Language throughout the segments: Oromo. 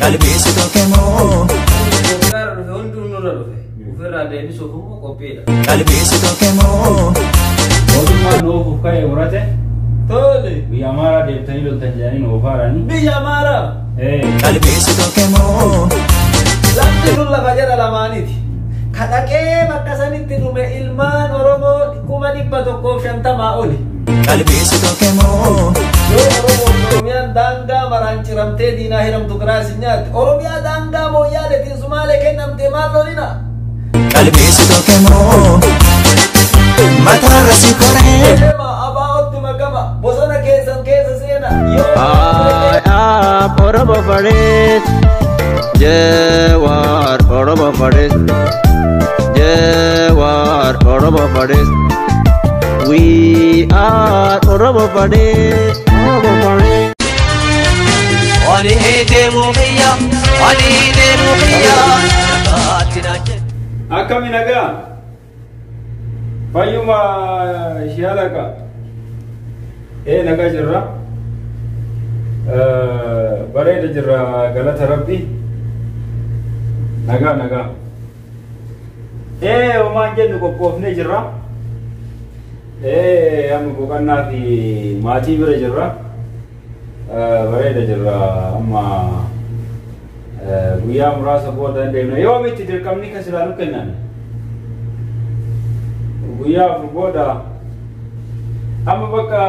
qalbii si tokkemoo qalbii si tokkemoo mootummaan nuuf ka'e murate tole biyya amaaraa deebitanii loltan jedhanii nuuf haaranii biyya amaaraa qalbii si tokkemoo lafti kun lafa jala lamaaniiti kadhaqee bakka sanitti dhume ilmaan Oromoo 150 oli qalbii si tokkemoo yoo Oromiyaan daangaa maraan ciramtee diinaa hiramtu giraasi nyaatti Oromiyaa daangaa mooyyaaleetiin Sumaalee kennamtee maal lolina qalbii si tokkemoo mataarra si koree abaa'otti makama bosona keessan keessa seena I am Oromo Faris Jewar Oromo Faris Jewar Oromo Faris We are Oromo Faris Oromo Faris Walihite muhiya akkami nagaa fayyuma shiyalaka nagaa jirra bareeda jirra galata rabbi nagaa homaan jennu qophoofnee jirra amma boqonnaa fi maatii bira jirra bareeda jirra amma guyyaa muraasa booda deemna yoomitti dirqamni kan silaa nu kennan guyyaa afur booda amma bakka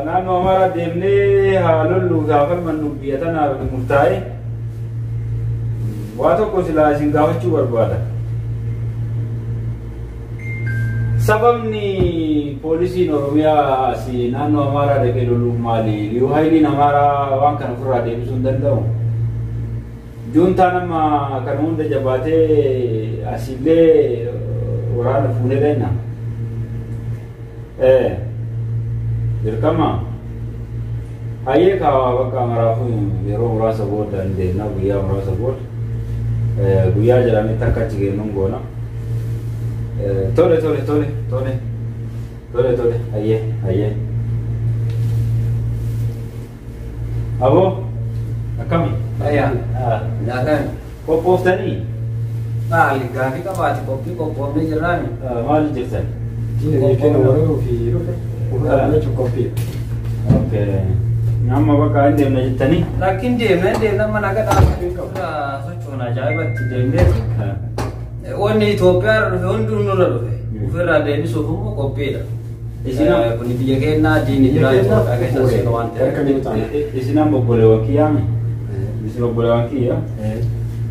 naannoo amaaraa deemnee haa lollu haa falmannu biyya tanaaf murtaa'e waa tokko silaa isin gaafachuu barbaada sababni poolisiin Oromiyaa si naannoo amaaraa dhaqee lolluuf maali liyu hayliin amaaraa waan kana ofirraa deebisuu hin danda'u juntaan amma kan hunda jabaatee asillee waraana fuunee leenna dirqama hayyee kaawaa bakka amaraafu yeroo muraasa booda deemna guyyaa muraasa booda guyyaa jedhanitti akka achi geennuun goona tole hayyee aboo akkami nyaataan qophooftanii maali gaafii qabaate qophoofnee jirraani maal jirtan amma bakka hin deemna jettanii lakkin deemna mana gadhaa sochoon ajaa'ibatti deemneeti wanni Itoophiyaa dhufe hunduu nurra dhufe ofirraa deebisuuf immoo qophiidha kun biyya keenyaa diini jiraachuu dhageessa seena waan ta'eef isin amma obboleewwan kiyyaame isin obboleewwan kiyya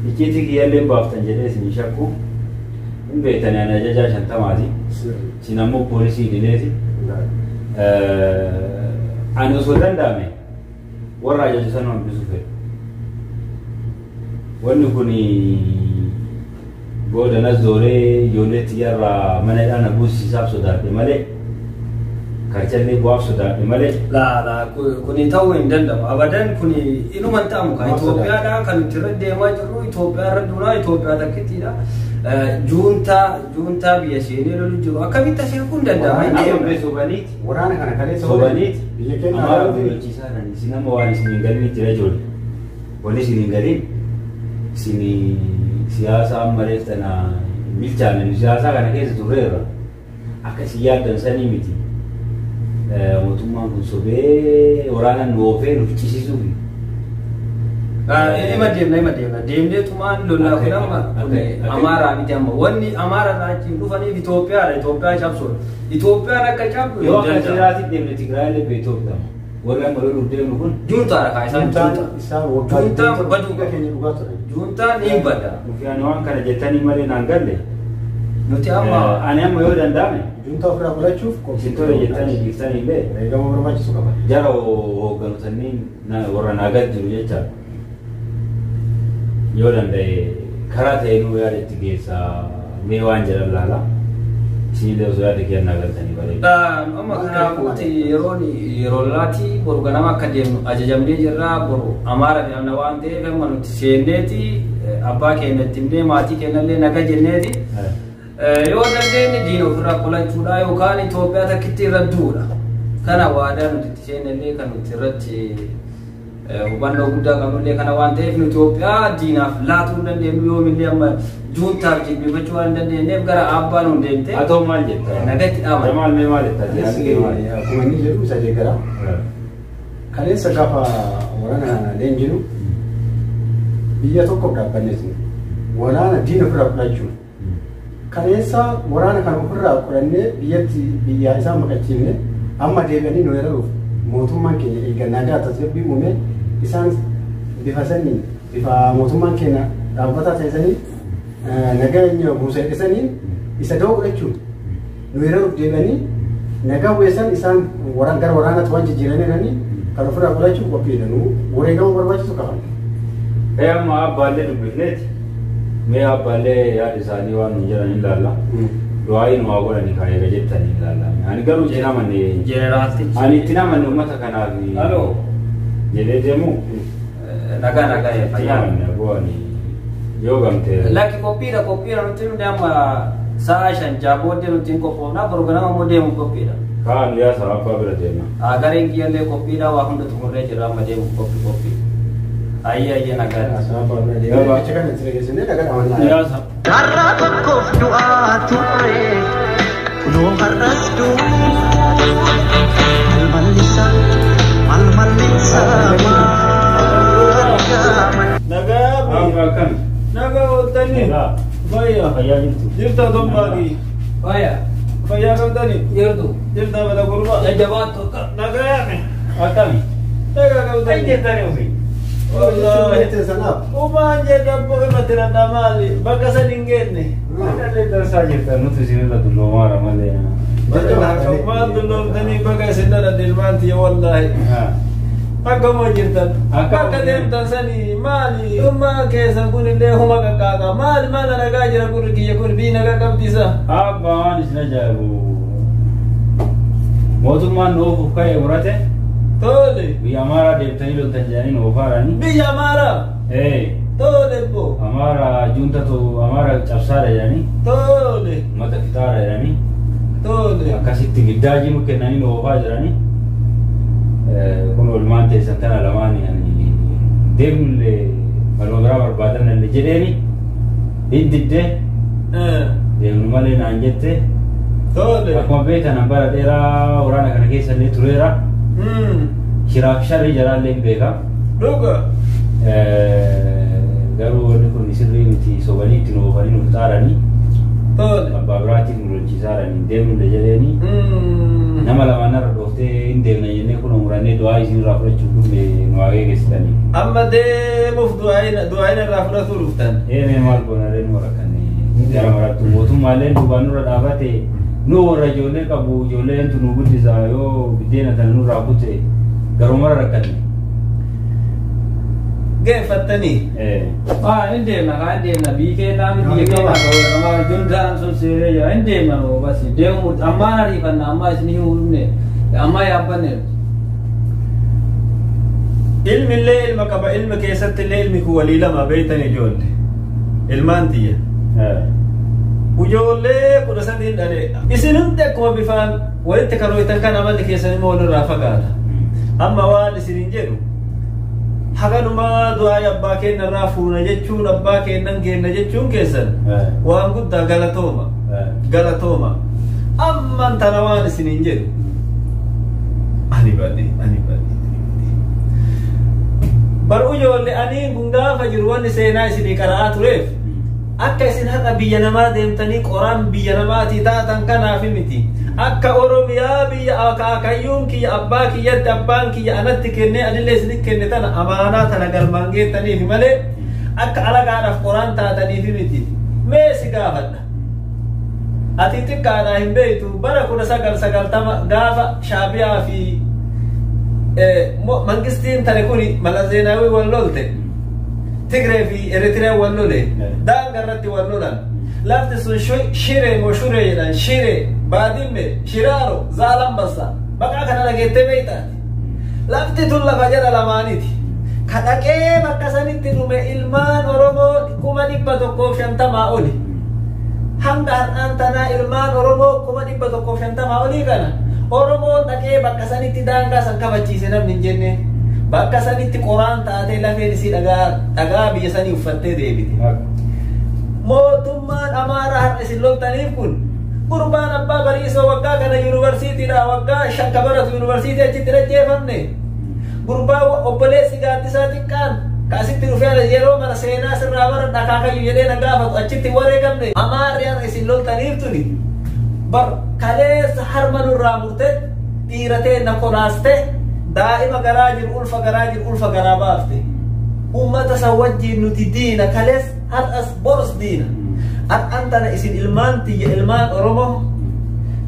icciitii kiyyaallee baaftan jedhee isin shakku hin beektanii ani ajajaa 50ti isin ammoo poolisii dineeti ani osoo danda'ame warra ajaju sana hambisuu fedhu wanni kun boodanas zooree ijoolleetti yarraa mana hidhaa na buusisaaf sodaadhe malee karchallee bu'aaf sodaadhe malee kuni ta'uu hin danda'u abadan kuni inuman ta'amu kan Itoophiyaadhaa kan itti irra deemaa jirru Itoophiyaa irra duraa Itoophiyaa takkittiidha juuntaa biyya seenee lolu jiru akkamitti asii kun danda'ama sobaniiti waraana kana kaleessa sobaniiti biyya keenya amara bulchiisaa kan isin amma waan isin hin galin jira ijoollee wanni isin hin galin isin siyaasa ammareef tana bilchaanan siyaasa kana keessa turreerra akka isin yaaddan sanii miti mootummaan kun sobee waraana nu oofee nu ficcisiisuuf ima deemna deemnee tumaan lollaa kun amma amaaraa miti amma wanni amaaraa raachiin dhufaniif Itoophiyaa cabsuudha Itoophiyaan akka cabdu yoo akka siraati deemne Tigraayillee beektoofta warri amma loluuf deemnu kun juuntaadha kaa isaan waggaa juuntaan baduu keenya dhugaa ture juuntaan hin badda Mufiyaan waan kana jettanii malee naan galle nuti amma ani amma yoo danda'ame juntaa ofirraa fudhachuuf isin tole jettanii dhiiftanii illee eegama barbaachisu qaba jara hooggantoonni warra naagat jiru jecha yoo danda'e karaa ta'ee nuu yaada itti geessaa mee waan jedhan laala isinillee osoo yaada kennaa galtanii bareeda. Amma kanaafuu yeroo laati boru ganama akka deemnu ajajamnee jirra boru amaara deemna waan ta'eef amma nuti seenneeti abbaa keenyatti himnee maatii keenyallee naga jenneeti yoo dandeenye diina ofirraa qolachuudha yookaan Itoophiyaa takkitti irra duudha kana waadaa nuti itti seennellee kan nuti irratti hubannoo guddaa qabnullee kana waan ta'eef nu Itoophiyaa diinaaf laatuu hin dandeenyu yoomillee amma juuntaaf jilbifachuu waan hin dandeenyeef gara abbaan nu deemte. Haa ta'u maal jetta? Nagatti dhaama. Maal mee maal jetta? Akkuma inni jedhu isa deegara. Kaleessa gaafa waraana leenjinu biyya tokkoof dhaabbannees waraana diina ofirraa fudhachuun kaleessa waraana kan ofirraa fudhannee biyya isaa maqachiifne amma deebi'anii nu eeruuf mootummaan keenya eeggannaa tasgabbii uume isaan bifa saniin bifa mootummaan keenya dhaabbataa ta'isanii nageenya buusa jedhanii isa da'oo godhachuun nu eeruuf deebi'anii nagaa bu'eessan isaan gara waraanaatti waan jijjiiranii kan ofirraa fudhachuuf qophiidhanuu wareegama barbaachisu qaban. Amma abbaallee dubbifneeti. Mee abbaallee yaada isaanii waan nu jedhan ilaalla. Du'aayin waa godhani kaayega jettanii ilaalla. Ani garuu itti namanne. Jeneraalti. Ani itti namanne uummata kanaaf. Halloo. Jedhee deemu. Nagaa fayyaa. Bu'ani yoo gamtee. Lakki qophiidha nuti nuti amma sa'a 5 jaaboodde nuti hin qophoofna barbaadama immoo deemu qophiidha. Kaan yaa sababa abbaa bira deemna. Gareen kiyyallee qophiidha waa hunda xumurree jira amma deemu qophii. Ayya nagaa. Sababa bira deemna. Achi kan itti geessine nagaa amanna. Yaa sa. Karra tokkoof du'aa turre kunoo har'as malmallisa nagaa ooltanii fayyaa jirta tombaagi fayyaa qabdanii jirta bala gurba jajjabaattu nagaa akkami nagaa qabdanii jirtanii ofii Umaan jedha boqe matiranda maali bakka sadin geenne. Malee darsaa jirta nuti isinirra dulloomaara malee. Waan dulloomtanii bakka isin dhala dilmaanti wallahi. Akkuma jirtan bakka deemtan sanii maali ummaa keessan kun illee huma qaqqaaqa maali maala nagaa jira gurri kiyya kun bii nagaa qabdisa. Abbaa waan isin ajaa'ibu mootummaan nuuf ka'e murate. Tole. Biyya Amaaraa deemtanii loltan jedhanii nu ofaaranii. Biyya Amaaraa. Tole bo. Amaaraa juuntatu Amaaraa cabsaadha jedhanii. Tole. Uummata fixaadha jedhanii. Tole. Akkasitti giddaajii nu kennanii nu ofaa jiranii. Kun olmaan teessan tana lamaan deemnullee maluma biraa barbaadannalle jedheeni hiddiddee deemnu malee naan jette. Tole. Akkuma beektan bara dheeraa waraana kana keessallee tureera. Shiraaf sharri jalaallee hin beeka. Dhuga. Garuu wanni kun sirrii miti sobanii itti nu oofanii nu fixaaranii. Tole. Abbaa biraatiin nu lolchiisaaranii deemnulle jedheeni. Nama lamaan irra dhooftee hin deemna jennee kun murannee du'aa isinirraa fudhachuuf dhufne nu waa'ee geessitanii. Amma deemuuf du'aa irraa fudhatu dhuftan. Mee maal goonaree nu rakkanne gara marattu mootummaallee duubaan nurra dhaabate nu warra ijoollee qabu ijoolleen nu guddisa yoo biddeena tana nurraa kute garumara rakkanne. Geeffattanii. Hin deemna biyyi keenyaa miti biyya keenyaa jundaan sun seeree jira hin deemna basi deemu ammaan ariifanna ammaa isin hin hubne ammaa yaabbanne. Ilmillee ilma qaba ilma keessatti illee ilmi kun walii lama beeytan ijoolle ilmaan tiyya. Ijoollee 13 dhalee isin hundi akkuma bifaan walitti karooytan kan amalli keessan immoo walirraa fagaata. Amma waan isinin jedhu haganumaa du'aa abbaa keenya irraa fuuna jechuun abbaa keenyan kenna jechuun keessan waan guddaa galatooma. Amman tana waan isinin jedhu ani badde. Baru ijoollee aniin kun gaafa jiru wanni seenaa isinii qara'aa tureef akka isin haqa biyya namaa deemtanii qoraan biyya namaatii taatan kanaaf miti. Akka Oromiyaa biyya akaakayyuun kiyya abbaa kiyyatti abbaan kiyya anatti kennee anillee isinit kenne tana amaanaa tana galmaan geettaniif malee akka alagaadhaaf qoraan taataniif miti. Mee si gaafadha. Ati xiqqaadhaa hin beektu bara 1990 gaafa Shaabiyaa fi mangistiin tane kuni Malazeenaawii wal lolte. Tigree fi Eritiriyaa wal lole. Daangaa irratti wal lolan. Lafti sun shiree moo shuree jedhan shiree baadimme shiraaro zaalambassa maqaa kana dhageettee beektaati. Lafti tun lafa jala lamaaniiti. Kadhaqee bakka sanitti dhume ilmaan Oromoo 150 oli. Hanga har'aan tanaa ilmaan Oromoo 150 olii kana Oromoon dhaqee bakka sanitti daangaa san kabachiise namni hin jenne. bakka sanitti qoraan taatee lafeen isii dhagaa biyya sanii uffattee deebite. Mootummaan Amaaraa har'a isin loltaniif kun gurbaan abbaa bariisoo waggaa kana yuunivarsiitiidha waggaa 5 ka baratu yuunivarsiitii achitti dhajjeefamne gurbaa obboleessi gaaddisaa xiqqaan kaasitti dhufee yeroo mana seenaa sirraa bara dhakaakayyu jedhee na gaafatu achitti wareegamne. Amaarri har'a isin loltaniif tuni bar kaleessa harma nurraa murtee dhiiratee na kolaaste daa'ima garaa jiru ulfa garaa baafte ummata san wajjiin nuti diina kalees har'as boros diina har'an tana isin ilmaan tiyya ilmaan Oromoo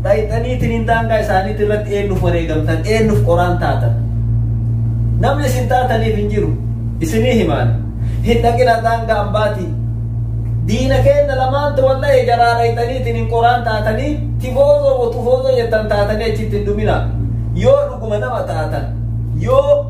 dhayxaniitiin hin daangaa isaaniitti irratti eenyuuf wareegamtan eenyuuf qoraan taatan namni isin taataniif hin jiru isinii himaan hin dhaqina daangaa ambaati diina keenya lamaantu wallahi jaraa dhayxaniitiin hin qoraan taatanii tifoozoo jettan taatanii achitti hin dhumina yoo dhuguma nama taatan yoo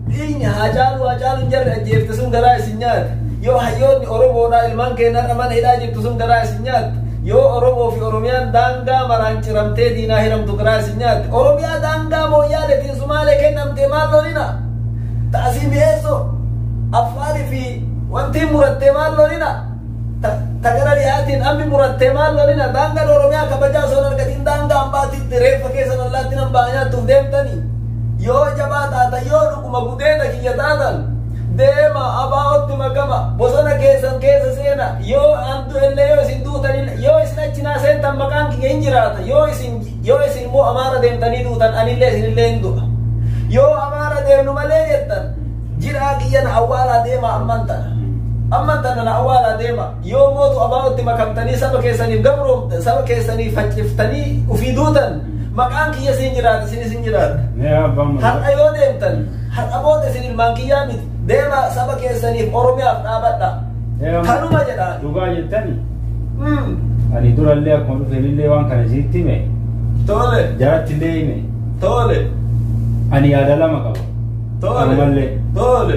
dhiinya hajaalu jarri ajjeefte sun garaa isin nyaate yoo hayyoonni Oromoodhaa ilmaan keenyaan mana hidhaa jirtu sun garaa isin nyaate yoo Oromoo fi Oromiyaan daangaa maraan ciramtee diinaa hiramtu garaa isin nyaate Oromiyaa daangaa mooyyaaleetiin Sumaalee kennamtee maal lolina taasii mi'eessoo Affaarii fi wanti murattee maal lolina tagara dhiyaatiin ammi murattee maal lolina daangaan Oromiyaa kabajaa osoo hin argatiin daangaa ambaatitti reeffa keessa allaatti nambaa nyaattuuf deemtanii yoo jabaa taatan yoo dhuguma gudeeda kiyya taatan deema abaa'otti makama bosona keessan keessa seena yoo antu illee yoo isin duutan yoo isin achinaa seentan maqaan kiyya hin jiraata yoo isin immoo Amaara deemtanii duutan anillee isinillee hin du'a yoo Amaara deemnu malee jettan jiraa kiyya na awwaalaa deema amman tana na awwaalaa deema yoo mootu abaa'otti makamtanii saba keessaniif gabroomte saba keessaniif facciftanii ufii duutan maqaan kiyya siin jiraata isin jiraata har'a yoo deemtan har'a booda isin ilmaan kiyyaa miti deema saba keessaniif Oromiyaaf dhaabadha kanuma jedhaa dhugaa jettani ani durallee akkuma dhufeenillee waan kana isiitti hime tole jarattillee hime tole ani yaada lama qaba tole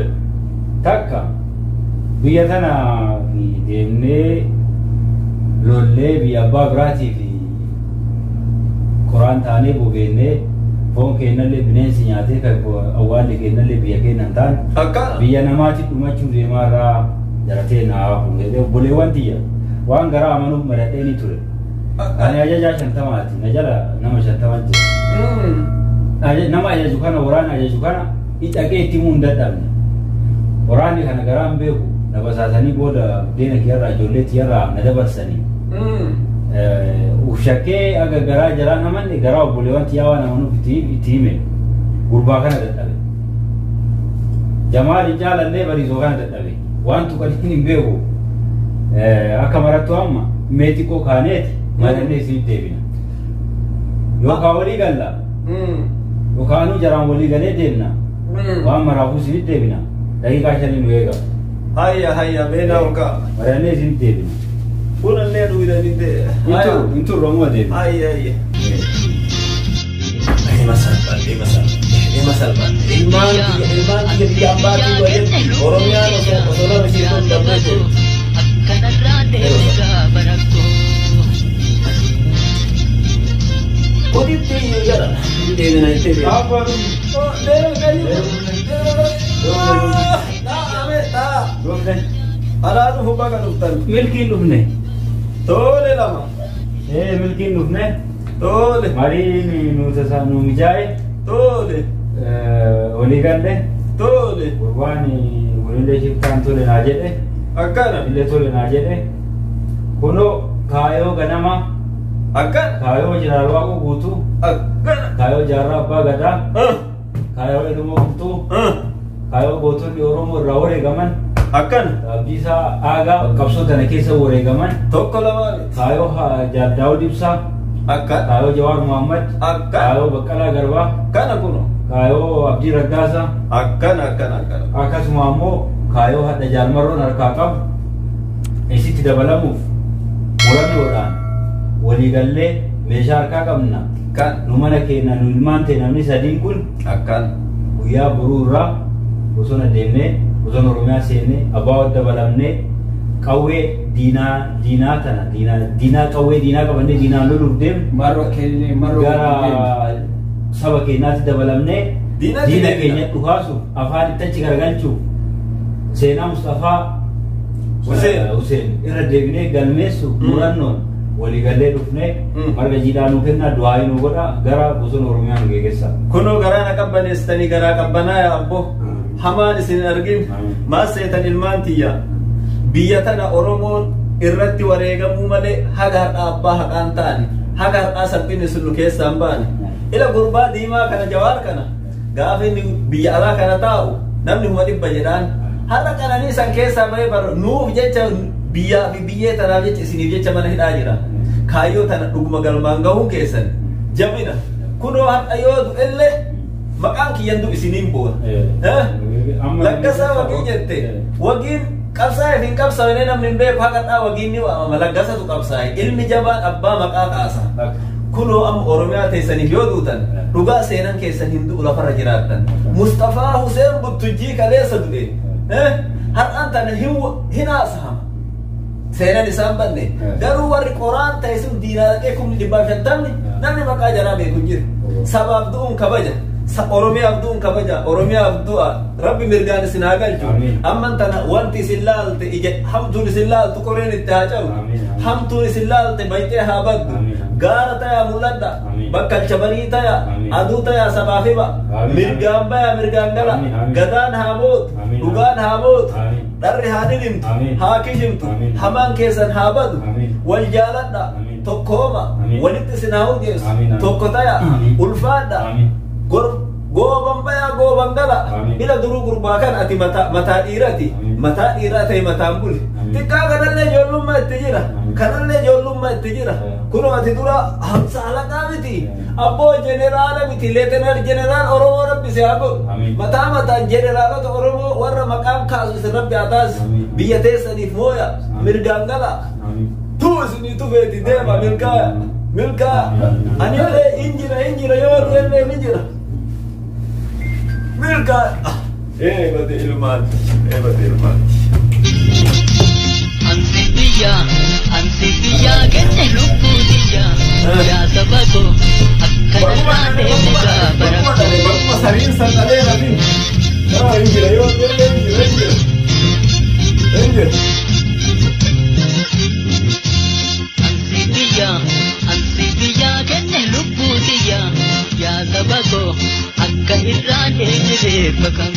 takka biyya tana deemnee lollee biyya abbaa biraatii fi qoraan taanee bobeennee foon keenyallee bineensi nyaatee kan awwaalli keenyallee biyya keenya hin taane biyya namaatti dhumachuu deemaarraa jaratee naafu obboleewwan tiyya waan garaa amanuuf maradhee ni ture ani ajajaa 50ti na jala nama 50 jira nama ajaju kana waraana ajaju kana dhaqee itti himuu hin dadhabne waraanni kana garaan beeku na basaasanii booda deena kiyyarraa ijoollee tiyyarraa na dabarsanii ushakkee aga garaa jalaa namanne garaa obboleewwan tiyyaa waan amanuuf itti hime gurbaa kana dadhabe jamaali jaalallee bariisoo kana dadhabe waan tuqatiin hin beeku akka marattu amma meexiqoo kaaneeti madannee isin deebina yookaan walii galla yookaanuu jaraan walii galee deemna waan maraafuu isin deebina daqiiqaa 5 nu eega hayya beena oka madannee isin deebina bunallee dhuydanitte intu romo de ayya masalban ilmaan kiyya ambaati wajin Oromiyaan osoo nama isiisun dabreche Oditti jala deemina itti alaatu hubaka dhuftan milkiin dhufne tole lama milkiin dhufne tole mariin nu mijaa'e tole walii galle tole gurbaan walillee shiftaan tole naa jedhe akkana illee tole naa jedhe kunoo kaayoo ganama akkana kaayoo jiraarwaa guutu akkana kaayoo jaarraa abbaa gadaa kaayoo eduma guutuu kaayoo gootonni Oromoo irraa wareegaman akkana abdiisaa aagaa qabsoo tana keessa wareegaman tokko lamaan kaayoo Daawud Ibsaa akkana kaayoo Jawaar Muhammad akkana kaayoo Baqqalaa Garbaa kana kuno kaayoo Abdii Raggaasaa akkana akkasuma ammoo kaayoo hadha jaalmarroon harkaa qabu isitti dabalamuuf murannoodhaan waliigallee meeshaa harkaa qabna kan nu mana keenya nu ilmaan ta'e namni sadiin kun akkana guyyaa boruu irraa bosona deemnee bosona Oromiyaa seennee abbaa wadda dabalamnee qawwee diinaa tana diinaa qawwee diinaa qabannee diinaan loluuf deemne marro gara saba keenyaatti dabalamnee diina keenya dhukaasuuf afaan itti garagalchuuf seenaa Mustafaa Hussein irra deebinee galmeessuuf murannoon waliigallee dhufnee marga jiidhaa nu kenna du'aa nu godha gara bosona Oromiyaa nu geessa. Kunoo garaa na qabbaneessitanii garaa qabbanaa yaa abboo hamaan isin argin maas seetan ilmaan tiyya biyya tana Oromoon irratti wareegamuu malee haga har'a abbaa haqaan ta'ani haga har'aa salphina sun nu keessaan baane ila gurbaa diimaa kana Jawaar kana gaafa inni biyya alaa kana taa'u namni huma dhibba jedhaan har'a qananii san keessaa bahee bar nuuf jecha biyyaa fi biyyee tanaaf jecha isiniif jecha mana hidhaa jira kaayyoo tana dhuguma galmaan gahuun keessan jabina kunoo har'a yoo du'ellee maqaan kiyyan du isiniin boona laggasaa wagii jette wagiin qabsaa'ee fi hin qabsaa'ee namni hin beeku haqadhaa wagiin ni waamama laggasatu qabsaa'e ilmi jabaan abbaa maqaa kaasa kunoo amma Oromiyaa teessaniif yoo duutan dhugaa seenan keessan hin du'u lafarra jiraattan Mustafaa Hussein Buttujjii kaleessa du'e har'aan tana hin haasa'ama seenan isaan banne garuu warri qoraan ta'e sun diinaa dhaqee 150 namni maqaa jaraa beeku jiru sabaaf du'uun kabaja Oromiyaaf du'uun kabaja Oromiyaaf du'a rabbi mirgaan isin haa galchu amman tana wanti isin laalte ija hamtuun isin laaltu qoreen itti haa cabu hamtuun isin laalte bayxee haa baddu gaara tayaa mul'adha bakka chabanii taya aduu taya sabaaf hiba mirgaan baya mirgaan gala gadaan haa mootu dhugaan haa mootu dharri haa dhidhimtu haa kishimtu hamaan keessan haa badu wal jaaladha tokkooma walitti isin haa urgeessu tokko taya ulfaadha gooban baya gooban gala ila duruu gurbaa kan ati mataa dhiirati mataa dhiiraa ta'e mataan buli xiqqaa kanallee ijoollummaa itti jira kanallee ijoollummaa itti jira kunoo ati dura hamsa halaqaa miti abboo jeneraala miti leetenar jeneraal Oromoo rabbi si haa godhu mataa mataan jeneraalota Oromoo warra maqaan kaasu isin rabbi haa taasisu biyya teessaniif mooya mirgaan gala tuu isinii tufeeti deema milkaa anillee injira yoo du'ellee ni jira milkaa bate ilmaati Ansi biyya kenne lubbuu tiyya yaa saba koo akka irraa deemisa barakoo. Sariin sandalee rabin injira yoo du'ellee injira. Ansi biyya kenne lubbuu tiyya yaa saba koo akka irraa deemisa barakoo.